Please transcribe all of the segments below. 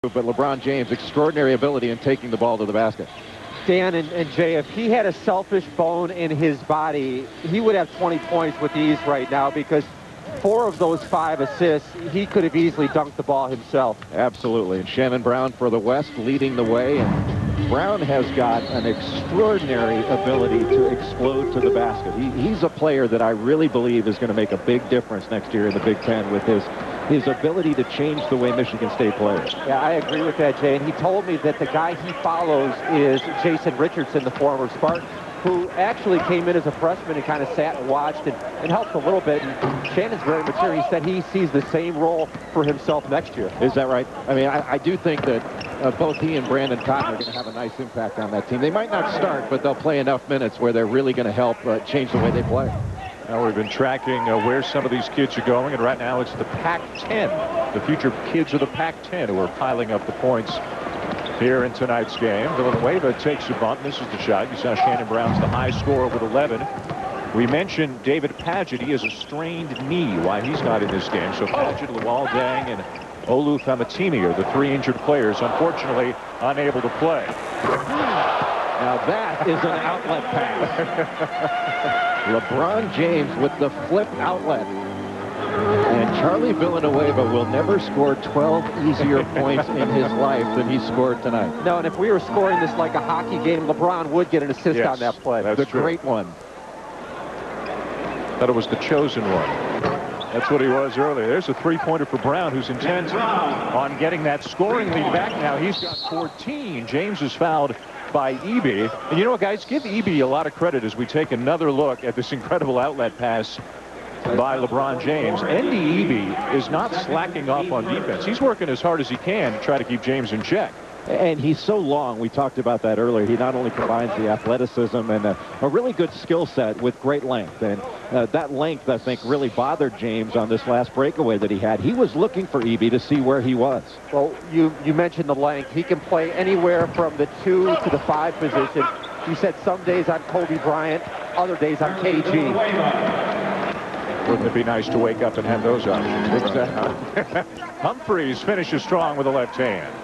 But LeBron James, extraordinary ability in taking the ball to the basket. Dan and Jay, if he had a selfish bone in his body, he would have 20 points with ease right now, because 4 of those 5 assists, he could have easily dunked the ball himself. Absolutely. And Shannon Brown for the West leading the way. And Brown has got an extraordinary ability to explode to the basket. He's a player that I really believe is going to make a big difference next year in the Big Ten with his ability to change the way Michigan State plays. Yeah, I agree with that, Jay. And he told me that the guy he follows is Jason Richardson, the former Spartan, who actually came in as a freshman and kind of sat and watched and helped a little bit. And Shannon's very mature. He said he sees the same role for himself next year. Is that right? I mean, I do think that both he and Brandon Cotton are going to have a nice impact on that team. They might not start, but they'll play enough minutes where they're really going to help change the way they play. Now we've been tracking where some of these kids are going, and right now it's the Pac-10. The future kids of the Pac-10 who are piling up the points here in tonight's game. Villanueva takes a bump, misses the shot. You saw Shannon Brown's the high scorer with 11. We mentioned David Padgett. He has a strained knee. Why he's not in this game. So Padgett, Luol Deng, and Olu Famatimi are the 3 injured players, unfortunately unable to play. Now that is an outlet pass. LeBron James with the flip outlet. And Charlie Villanueva will never score 12 easier points in his life than he scored tonight. No, and if we were scoring this like a hockey game, LeBron would get an assist on that play. The great one. Thought it was the chosen one. That's what he was earlier. There's a 3-pointer for Brown, who's intent on getting that scoring lead back now. He's got 14. James is fouled by Eby. And you know what, guys? Give Eby a lot of credit as we take another look at this incredible outlet pass by LeBron James. Andy Eby is not slacking off on defense. He's working as hard as he can to try to keep James in check. And he's so long. We talked about that earlier. He not only combines the athleticism and a really good skill set with great length. And that length, I think, really bothered James on this last breakaway that he had. He was looking for Eby to see where he was. Well, you mentioned the length. He can play anywhere from the 2 to the 5 position. He said some days I'm Kobe Bryant, other days I'm KG. Wouldn't it be nice to wake up and have those options? Exactly. Humphreys finishes strong with a left hand.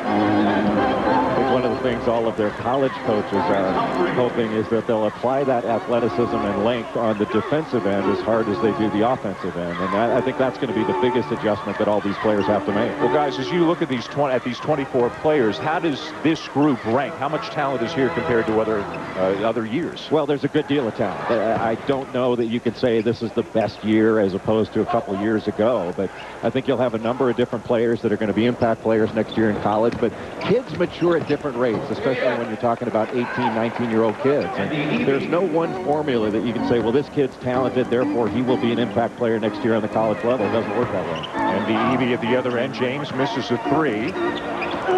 I think one of the things all of their college coaches are hoping is that they'll apply that athleticism and length on the defensive end as hard as they do the offensive end. And I think that's going to be the biggest adjustment that all these players have to make. Well, guys, as you look at these 24 players, how does this group rank? How much talent is here compared to other years? Well, there's a good deal of talent. I don't know that you can say this is the best year as opposed to a couple of years ago, but I think you'll have a number of different players that are going to be impact players next year in college. But kids mature at different rates, especially when you're talking about 18, 19-year-old kids. And there's no one formula that you can say, well, this kid's talented, therefore he will be an impact player next year on the college level. It doesn't work that way. And the Eby at the other end. James misses a 3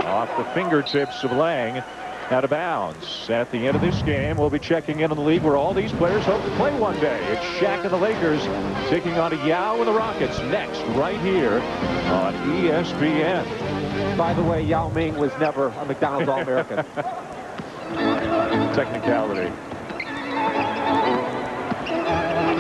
off the fingertips of Lang. Out of bounds. At the end of this game, we'll be checking in on the league where all these players hope to play one day. It's Shaq and the Lakers taking on Yao and the Rockets next, right here on ESPN. By the way, Yao Ming was never a McDonald's All-American. Technicality.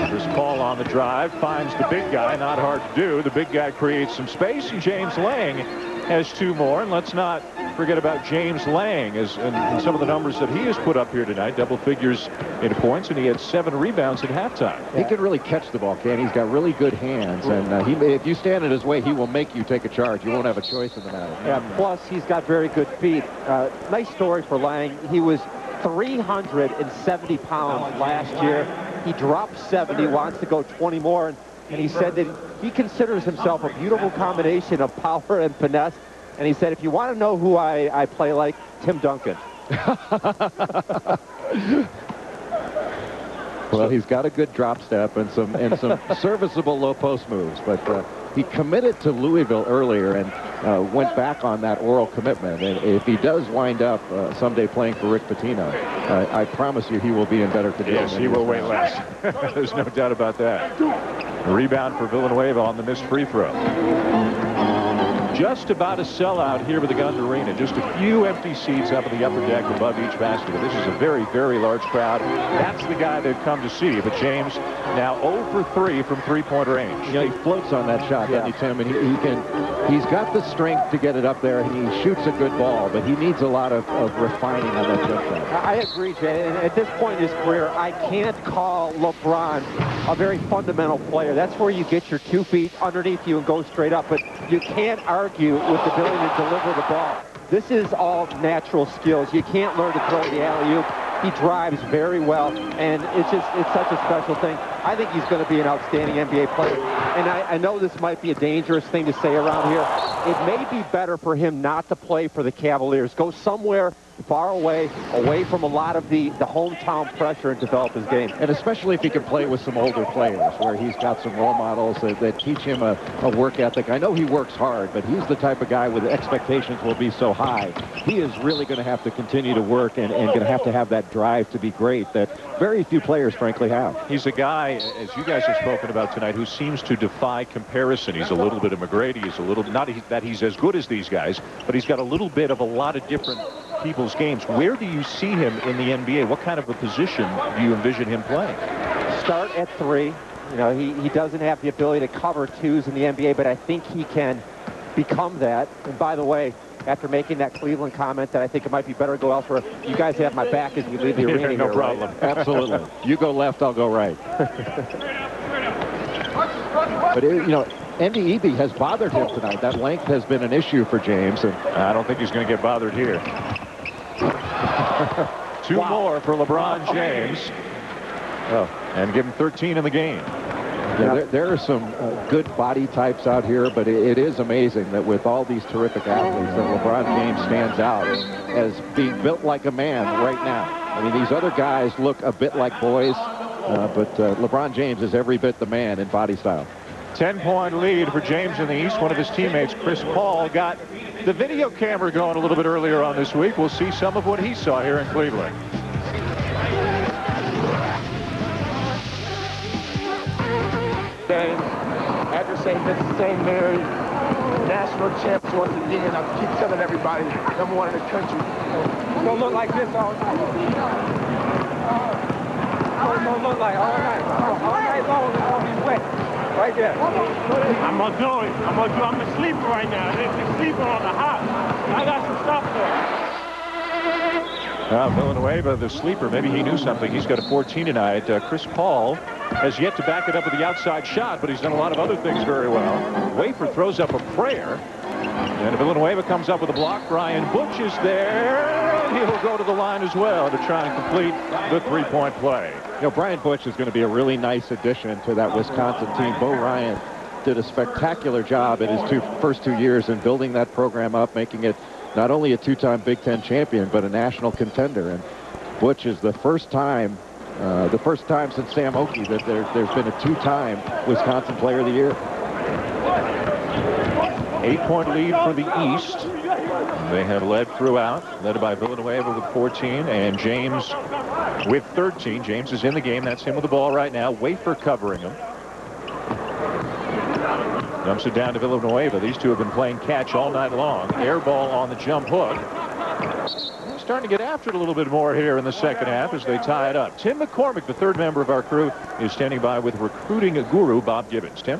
Chris Paul on the drive, finds the big guy, not hard to do. The big guy creates some space, and James Lang has 2 more. And let's not forget about James Lang and some of the numbers that he has put up here tonight. Double figures in points, and he had 7 rebounds at halftime. He can really catch the ball, Ken. He's got really good hands, and if you stand in his way, he will make you take a charge. You won't have a choice in the matter. Yeah, plus he's got very good feet. Nice story for Lang. He was 370 pounds last year. He dropped 70, wants to go 20 more, and he said that he considers himself a beautiful combination of power and finesse. And he said, if you want to know who I play like, Tim Duncan. Well, he's got a good drop step and some serviceable low post moves, but he committed to Louisville earlier and went back on that oral commitment. And if he does wind up someday playing for Rick Pitino, I promise you he will be in better condition. Yes, he will weigh less. There's no doubt about that. A rebound for Villanueva on the missed free throw. Just about a sellout here with the Gund Arena. Just a few empty seats up in the upper deck above each basket. This is a very, very large crowd. That's the guy they've come to see. But James now 0 for 3 from three-point range. Yeah, he floats on that shot, doesn't he, Tim? And he's got the strength to get it up there, and he shoots a good ball, but he needs a lot of refining on that jump shot. I agree, Jay. And at this point in his career, I can't call LeBron a very fundamental player. That's where you get your 2 feet underneath you and go straight up. But you can't argue with the ability to deliver the ball. This is all natural skills. You can't learn to throw the alley-oop. He drives very well, and it's such a special thing. I think he's going to be an outstanding NBA player. And I know this might be a dangerous thing to say around here. It may be better for him not to play for the Cavaliers. Go somewhere far away from a lot of the hometown pressure and develop his game. And especially if he can play with some older players where he's got some role models that teach him a work ethic. I know he works hard, but he's the type of guy with expectations will be so high. He is really going to have to continue to work and going to have that drive to be great that very few players, frankly, have. He's a guy, as you guys have spoken about tonight, who seems to defy comparison. He's a little bit of McGrady. He's a little, not that he's as good as these guys, but he's got a little bit of a lot of different people's games. Where do you see him in the NBA? What kind of a position do you envision him playing? Start at 3. You know, he doesn't have the ability to cover 2s in the NBA, but I think he can become that. And by the way, after making that Cleveland comment that I think it might be better to go elsewhere, you guys have my back as we leave the arena. No here, problem. Right? Absolutely. You go left, I'll go right. But, you know, Andy Eby has bothered him tonight. That length has been an issue for James. And I don't think he's going to get bothered here. 2 more for LeBron James. Oh, and give him 13 in the game. Yeah, there are some good body types out here, but it is amazing that with all these terrific athletes that LeBron James stands out as being built like a man right now. I mean, these other guys look a bit like boys, but LeBron James is every bit the man in body style. 10-point lead for James in the East. One of his teammates, Chris Paul, got the video camera going a little bit earlier on this week. We'll see some of what he saw here in Cleveland. After St. Vincent St. Mary, national champs once again. I keep telling everybody, #1 in the country. It's gonna look like this all night. It's gonna look like all night long. It's gonna be wet. Right there. I'm gonna do it. I'm a sleeper right now. They're sleeping on the hot. I got some stuff there. Villanueva, the sleeper, maybe he knew something. He's got a 14 tonight. Chris Paul has yet to back it up with the outside shot, but he's done a lot of other things very well. Wafer throws up a prayer. And Villanueva comes up with a block. Brian Butch is there, and he'll go to the line as well to try and complete the 3-point play. You know, Brian Butch is going to be a really nice addition to that Wisconsin team. Bo Ryan did a spectacular job in his first 2 years in building that program up, making it not only a 2-time Big Ten champion, but a national contender. And Butch is the first time since Sam Oakey that there's been a 2-time Wisconsin Player of the Year. 8-point lead for the East. They have led throughout, led by Villanueva with 14 and James with 13. James is in the game. That's him with the ball right now. Wafer covering him. Dumps it down to Villanueva. These two have been playing catch all night long. Air ball on the jump hook. Starting to get after it a little bit more here in the second half as they tie it up. Tim McCormick, the third member of our crew, is standing by with recruiting guru Bob Gibbons. Tim?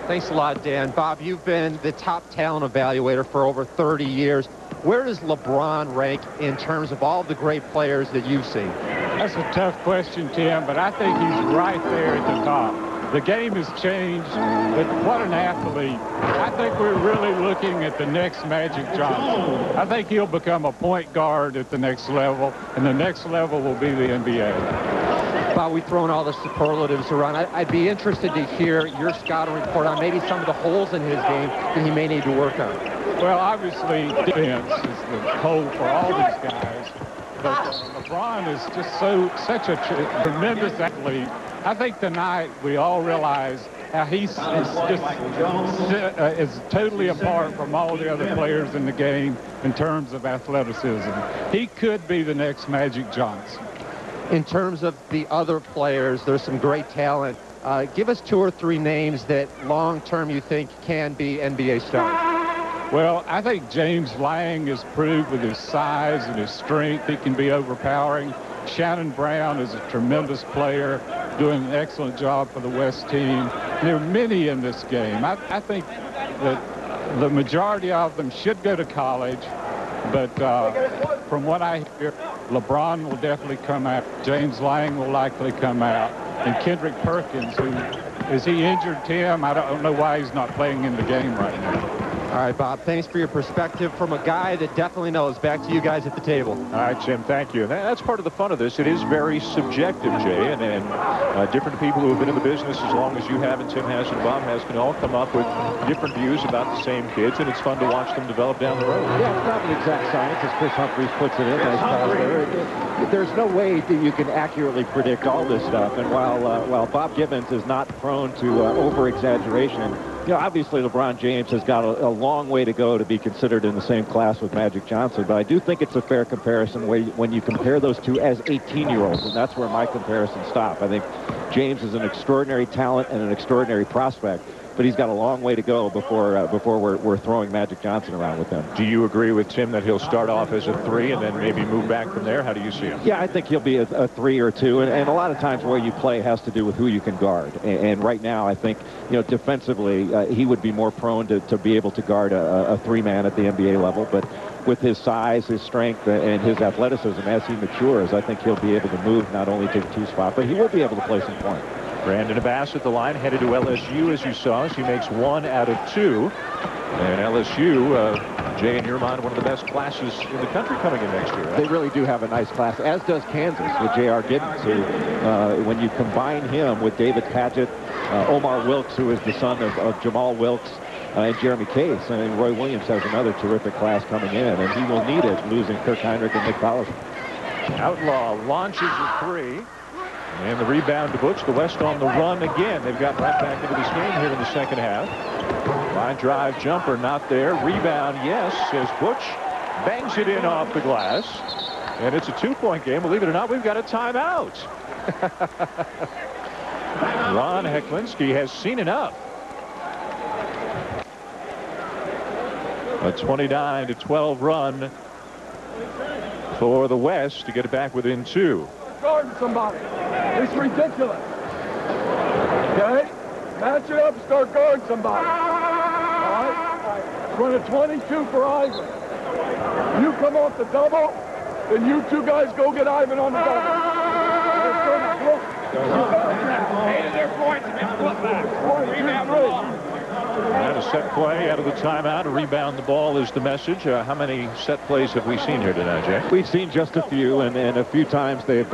Thanks a lot, Dan. Bob, you've been the top talent evaluator for over 30 years. Where does LeBron rank in terms of all the great players that you've seen? That's a tough question, Tim, but I think he's right there at the top. The game has changed, but what an athlete. I think we're really looking at the next Magic Johnson. I think he'll become a point guard at the next level, and the next level will be the NBA. Bob, we've thrown all the superlatives around. I'd be interested to hear your scouting report on maybe some of the holes in his game that he may need to work on. Well, obviously, defense is the hole for all these guys. But LeBron is just such a tremendous athlete. I think tonight we all realize how he's is totally apart from all the other players in the game in terms of athleticism. He could be the next Magic Johnson. In terms of the other players, there's some great talent. Give us 2 or 3 names that long-term you think can be NBA stars. Well, I think James Lang has proved with his size and his strength he can be overpowering. Shannon Brown is a tremendous player, doing an excellent job for the West team. There are many in this game. I think that the majority of them should go to college, but from what I hear, LeBron will definitely come out. James Lang will likely come out. And Kendrick Perkins, is he injured, Tim? I don't know why he's not playing in the game right now. All right, Bob, thanks for your perspective from a guy that definitely knows. Back to you guys at the table. All right, Jim, thank you. And that's part of the fun of this. It is very subjective, Jay, and different people who have been in the business as long as you have and Tim has and Bob has can all come up with different views about the same kids, and it's fun to watch them develop down the road. Yeah, it's not an exact science, as Chris Humphries puts it in. Nice pass there. There's no way that you can accurately predict all this stuff, and while Bob Gibbons is not prone to over-exaggeration, you know, obviously LeBron James has got a long way to go to be considered in the same class with Magic Johnson, but I do think it's a fair comparison when you compare those two as 18-year-olds, and that's where my comparisons stop. I think James is an extraordinary talent and an extraordinary prospect, but he's got a long way to go before we're throwing Magic Johnson around with him. Do you agree with Tim that he'll start off as a 3 and then maybe move back from there? How do you see him? Yeah, I think he'll be a 3 or 2, and a lot of times where you play has to do with who you can guard. And right now, I think, you know, defensively, he would be more prone to be able to guard a 3-man at the NBA level, but with his size, his strength, and his athleticism as he matures, I think he'll be able to move not only to the 2 spot, but he will be able to play some point. Brandon Abbas at the line, headed to LSU, as you saw. She makes 1 out of 2. And LSU, Jay, in your mind, one of the best classes in the country coming in next year. Right? They really do have a nice class, as does Kansas with J.R. Giddens, who, when you combine him with David Padgett, Omar Wilkes, who is the son of Jamal Wilkes, and Jeremy Case, I mean, Roy Williams has another terrific class coming in, and he will need it, losing Kirk Heinrich and Nick Collison. Outlaw launches a 3. And the rebound to Butch. The West on the run again. They've got right back into this game here in the second half. Line drive jumper not there. Rebound, yes, says Butch. Bangs it in off the glass. And it's a 2-point game. Believe it or not, we've got a timeout. Ron Hecklinski has seen enough. A 29-12 run for the West to get it back within 2. Guarding somebody. It's ridiculous. Okay? Match it up and start guarding somebody. All right? Run a 22 for Ivan. You come off the double, then you 2 guys go get Ivan on the double. Eight of their points have been put back. Rebound the ball. And a set play out of the timeout. A rebound the ball is the message. How many set plays have we seen here tonight, Jay? We've seen just a few, and a few times they've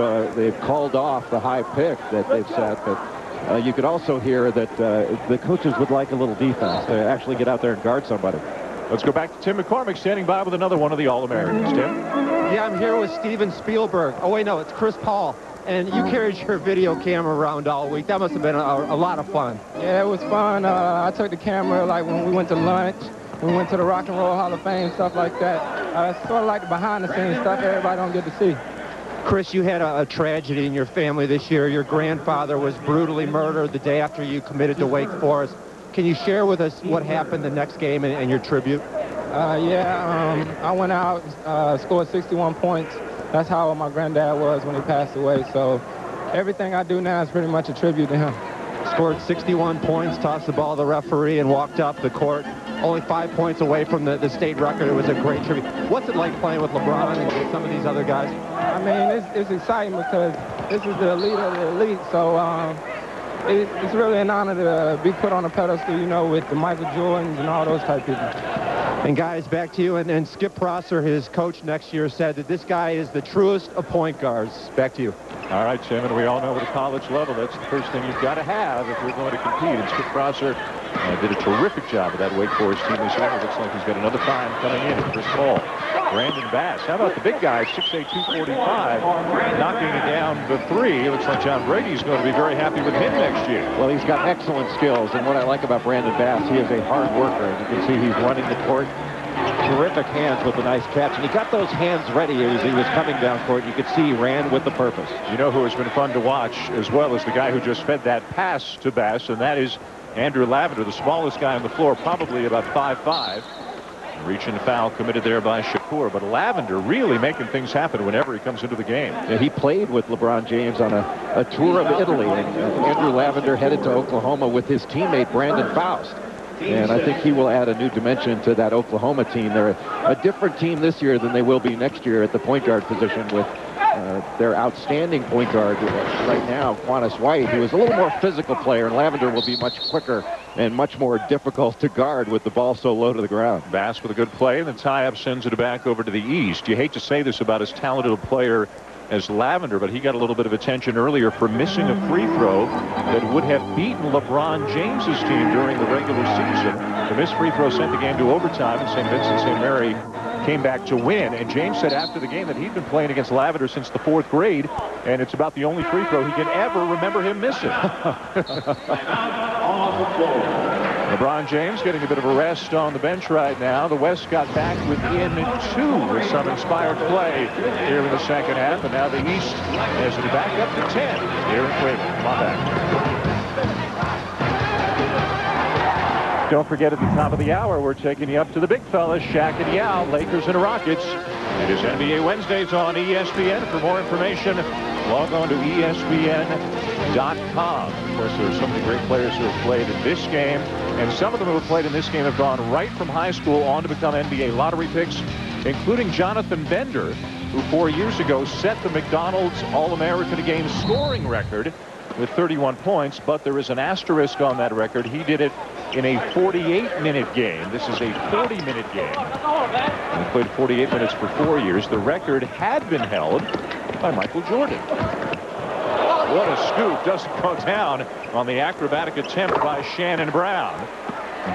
called off the high pick that they've set. But you could also hear that the coaches would like a little defense to actually get out there and guard somebody. Let's go back to Tim McCormick standing by with another one of the All-Americans. Tim? Yeah, I'm here with Steven Spielberg. Oh, wait, no, it's Chris Paul. And you carried your video camera around all week. That must have been a lot of fun. Yeah, it was fun. I took the camera like when we went to lunch. We went to the Rock and Roll Hall of Fame, stuff like that. Sort of like the behind-the-scenes stuff everybody don't get to see. Chris, you had a tragedy in your family this year. Your grandfather was brutally murdered the day after you committed to Wake Forest. Can you share with us what happened the next game and your tribute? I went out, scored 61 points. That's how my granddad was when he passed away. So everything I do now is pretty much a tribute to him. Scored 61 points, tossed the ball to the referee, and walked up the court. Only 5 points away from the state record. It was a great tribute. What's it like playing with LeBron and some of these other guys? I mean, it's exciting because this is the elite of the elite. So it's really an honor to be put on a pedestal, you know, with the Michael Jordans and all those type people. And guys, back to you. And Skip Prosser, his coach next year, said that this guy is the truest of point guards. Back to you. All right, Tim, and we all know at a college level, that's the first thing you've got to have if you're going to compete. And Skip Prosser did a terrific job with that Wake Forest team this year. It looks like he's got another find coming in. Chris Paul, Brandon Bass. How about the big guy, 6'8", 245, knocking it down the 3. It looks like John Brady's going to be very happy with him next year. Well, he's got excellent skills, and what I like about Brandon Bass, he is a hard worker. As you can see, he's running the court. Terrific hands with a nice catch, and he got those hands ready as he was coming down court. You could see he ran with the purpose. You know who has been fun to watch as well as the guy who just fed that pass to Bass, and that is Andrew Lavender, the smallest guy on the floor, probably about 5'5". Reaching foul committed there by Shakur, but Lavender really making things happen whenever he comes into the game. Yeah, he played with LeBron James on a tour of Italy, and Andrew Lavender headed to Oklahoma with his teammate Brandon Faust. And I think he will add a new dimension to that Oklahoma team. They're a different team this year than they will be next year at the point guard position with their outstanding point guard right now, Quantus White, who is a little more physical player, and Lavender will be much quicker and much more difficult to guard with the ball so low to the ground. Bass with a good play, and the tie-up sends it back over to the East. You hate to say this about as talented a player as Lavender, but he got a little bit of attention earlier for missing a free throw that would have beaten LeBron James's team during the regular season. The missed free throw sent the game to overtime, and St. Vincent St. Mary came back to win. And James said after the game that he'd been playing against Lavender since the 4th grade, and it's about the only free throw he can ever remember him missing. LeBron James getting a bit of a rest on the bench right now. The West got back within 2 with some inspired play here in the second half, and now the East has it back up to 10 here in Cleveland. Come on back. Don't forget, at the top of the hour, we're taking you up to the big fellas, Shaq and Yao, Lakers and Rockets. It is NBA Wednesdays on ESPN. For more information, log on to ESPN.com. Of course, there are so many great players who have played in this game, and some of them who have played in this game have gone right from high school on to become NBA lottery picks, including Jonathan Bender, who 4 years ago set the McDonald's All-American Game scoring record with 31 points, but there is an asterisk on that record. He did it in a 48-minute game. This is a 40-minute game. He played 48 minutes for 4 years. The record had been held by Michael Jordan. What a scoop. Doesn't go down on the acrobatic attempt by Shannon Brown.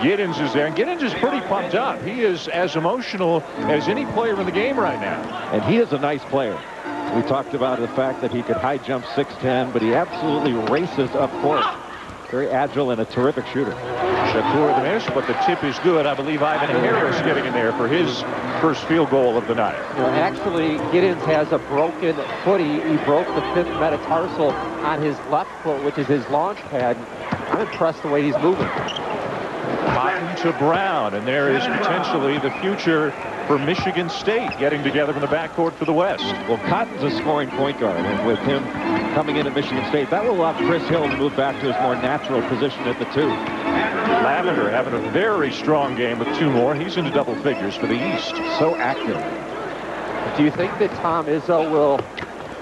Giddens is there, and Giddens is pretty pumped up. He is as emotional as any player in the game right now. And he is a nice player. We talked about the fact that he could high jump 6'10", but he absolutely races up court. Very agile and a terrific shooter. Shakur the miss, but the tip is good. I believe Ivan Harris getting in there for his first field goal of the night. You know, actually, Giddens has a broken foot. He broke the 5th metatarsal on his left foot, which is his launch pad. I'm impressed the way he's moving. Cotton to Brown, and there is potentially the future for Michigan State getting together in the backcourt for the West. Well, Cotton's a scoring point guard, and with him coming into Michigan State, that will allow Chris Hill to move back to his more natural position at the 2. Lavender having a very strong game with 2 more. He's into double figures for the East. So active. Do you think that Tom Izzo will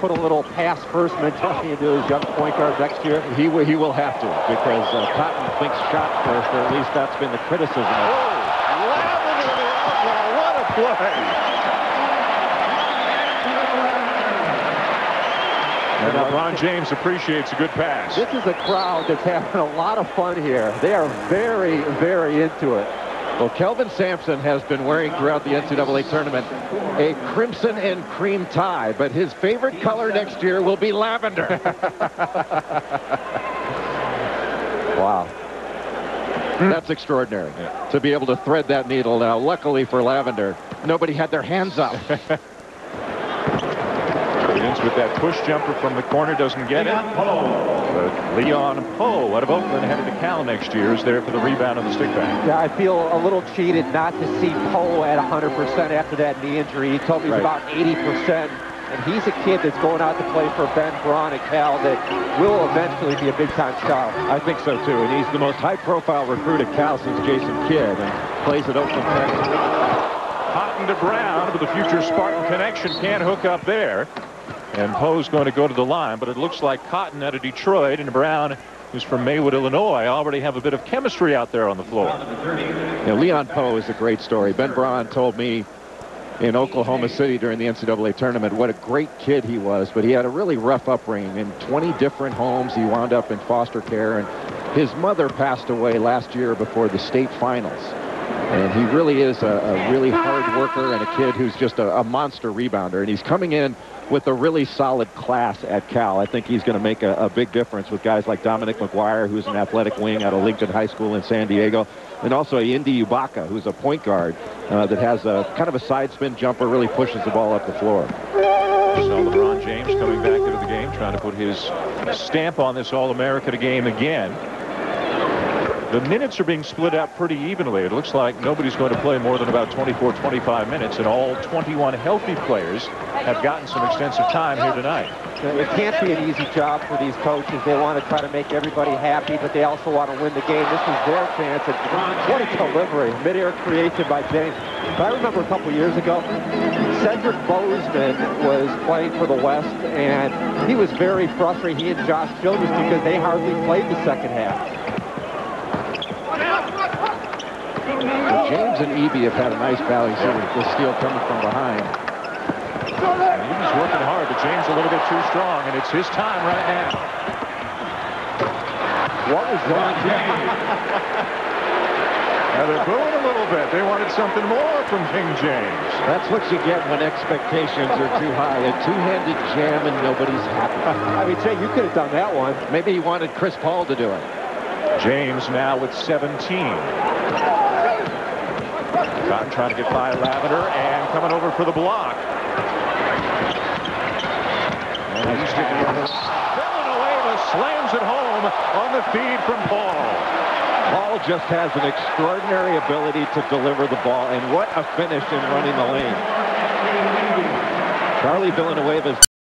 put a little pass-first mentality into his young point guard next year? He will have to, because Cotton thinks shot first, or at least that's been the criticism of him. What a play! And LeBron James appreciates a good pass. This is a crowd that's having a lot of fun here. They are very, very into it. Well, Kelvin Sampson has been wearing throughout the NCAA tournament a crimson and cream tie, but his favorite color next year will be lavender. Wow. That's extraordinary to be able to thread that needle now. Luckily for Lavender, nobody had their hands up. With that push jumper from the corner, doesn't get it. But Leon Poe out of Oakland, headed to Cal next year, is there for the rebound and the stick back. Yeah, I feel a little cheated not to see Poe at 100% after that knee injury. He told me he's about 80%. And he's a kid that's going out to play for Ben Braun at Cal that will eventually be a big-time star. I think so, too. And he's the most high-profile recruit at Cal since Jason Kidd, and plays at Oakland. Cotton to Brown, but the future Spartan connection can't hook up there. And Poe's going to go to the line, but it looks like Cotton out of Detroit and Brown, who's from Maywood, Illinois, already have a bit of chemistry out there on the floor. Yeah, Leon Poe is a great story. Ben Braun told me in Oklahoma City during the NCAA tournament what a great kid he was, but he had a really rough upbringing. In 20 different homes, he wound up in foster care, and his mother passed away last year before the state finals. And he really is a really hard worker and a kid who's just a monster rebounder. And he's coming in with a really solid class at Cal. I think he's going to make a big difference with guys like Dominic McGuire, who's an athletic wing out of Lincoln High School in San Diego, and also Indy Ubaka, who's a point guard that has a kind of a side spin jumper, really pushes the ball up the floor. So LeBron James coming back into the game, trying to put his stamp on this All-American game again. The minutes are being split out pretty evenly. It looks like nobody's going to play more than about 24, 25 minutes, and all 21 healthy players have gotten some extensive time here tonight. It can't be an easy job for these coaches. They want to try to make everybody happy, but they also want to win the game. This is their chance. And what a delivery. Mid-air creation by James. But I remember a couple years ago, Cedric Bozeman was playing for the West, and he was very frustrated, he and Josh Childress, because they hardly played the second half. James and Eby have had a nice valley series. The steal coming from behind. He's working hard, but James a little bit too strong, and it's his time right now. What was that? Now they're booing a little bit. They wanted something more from King James. That's what you get when expectations are too high. A two-handed jam and nobody's happy. I mean, Jay, you could have done that one. Maybe he wanted Chris Paul to do it. James now with 17. Cotton trying to get by Lavender and coming over for the block. And he's Villanueva slams it home on the feed from Paul. Paul just has an extraordinary ability to deliver the ball, and what a finish in running the lane. Charlie Villanueva's